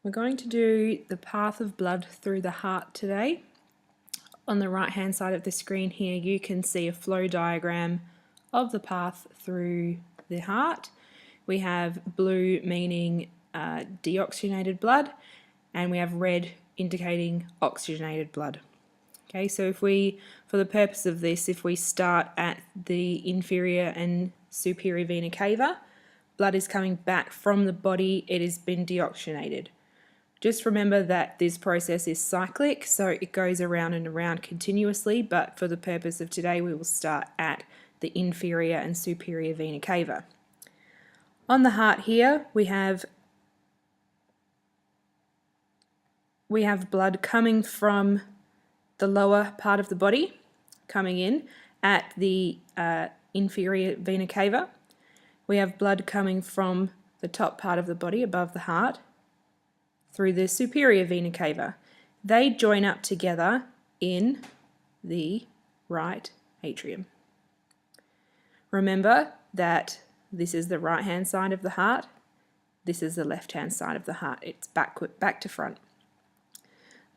We're going to do the path of blood through the heart today. On the right hand side of the screen here you can see a flow diagram of the path through the heart. We have blue meaning deoxygenated blood, and we have red indicating oxygenated blood. Okay, so if we, for the purpose of this, if we start at the inferior and superior vena cava, blood is coming back from the body, it has been deoxygenated. Just remember that this process is cyclic, so it goes around and around continuously, but for the purpose of today we will start at the inferior and superior vena cava. On the heart here we have blood coming from the lower part of the body, coming in at the inferior vena cava. We have blood coming from the top part of the body above the heart through the superior vena cava. They join up together in the right atrium. Remember that this is the right hand side of the heart, this is the left hand side of the heart. It's back to front.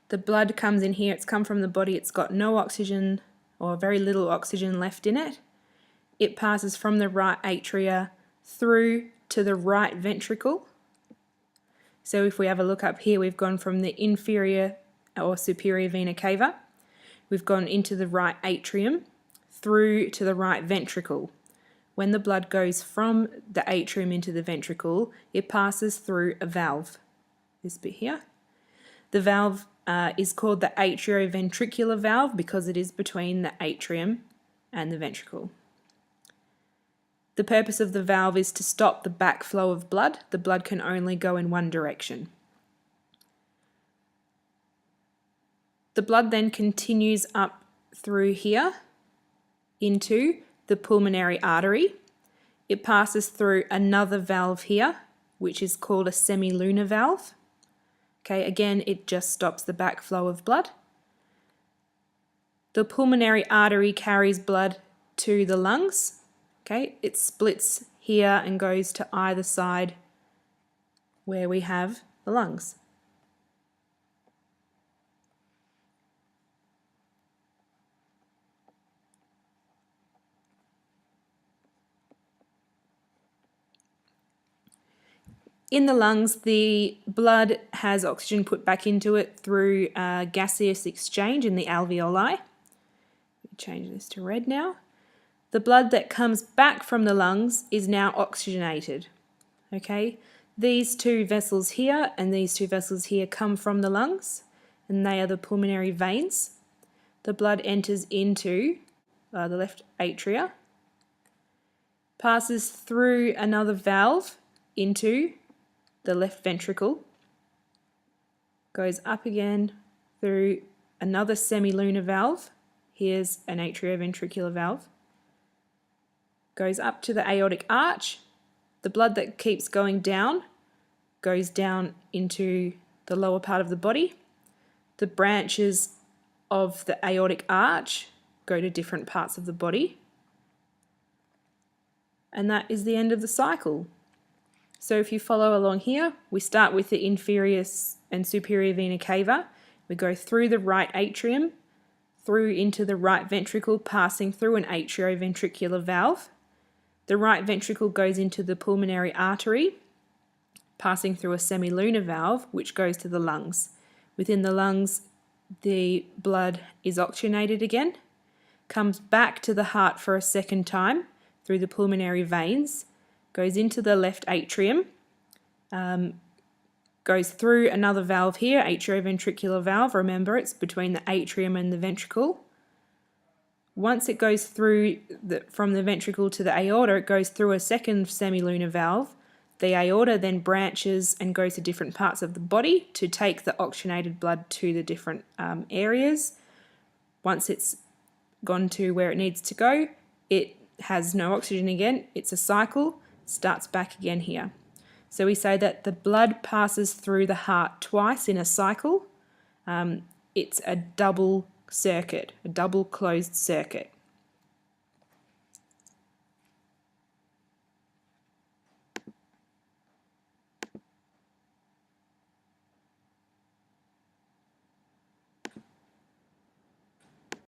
The blood comes in here, it's come from the body, it's got no oxygen or very little oxygen left in it. It passes from the right atria through to the right ventricle. So if we have a look up here, we've gone from the inferior or superior vena cava, we've gone into the right atrium, through to the right ventricle. When the blood goes from the atrium into the ventricle, it passes through a valve, this bit here. The valve is called the atrioventricular valve because it is between the atrium and the ventricle. The purpose of the valve is to stop the backflow of blood. The blood can only go in one direction. The blood then continues up through here into the pulmonary artery. It passes through another valve here, which is called a semilunar valve. Okay, again, it just stops the backflow of blood. The pulmonary artery carries blood to the lungs. Okay, it splits here and goes to either side where we have the lungs. In the lungs, the blood has oxygen put back into it through gaseous exchange in the alveoli. Change this to red now. The blood that comes back from the lungs is now oxygenated. Okay, these two vessels here and these two vessels here come from the lungs, and they are the pulmonary veins. The blood enters into the left atria, passes through another valve into the left ventricle, goes up again through another semilunar valve. Here's an atrioventricular valve. Goes up to the aortic arch. The blood that keeps going down goes down into the lower part of the body. The branches of the aortic arch go to different parts of the body. And that is the end of the cycle. So if you follow along here, we start with the inferior and superior vena cava. We go through the right atrium, through into the right ventricle, passing through an atrioventricular valve. The right ventricle goes into the pulmonary artery, passing through a semilunar valve, which goes to the lungs. Within the lungs, the blood is oxygenated again, comes back to the heart for a second time through the pulmonary veins, goes into the left atrium, goes through another valve here, atrioventricular valve. Remember, it's between the atrium and the ventricle. Once it goes through from the ventricle to the aorta, it goes through a second semilunar valve. The aorta then branches and goes to different parts of the body to take the oxygenated blood to the different areas. Once it's gone to where it needs to go, it has no oxygen again. It's a cycle, starts back again here. So we say that the blood passes through the heart twice in a cycle. It's a double circuit, a double closed circuit.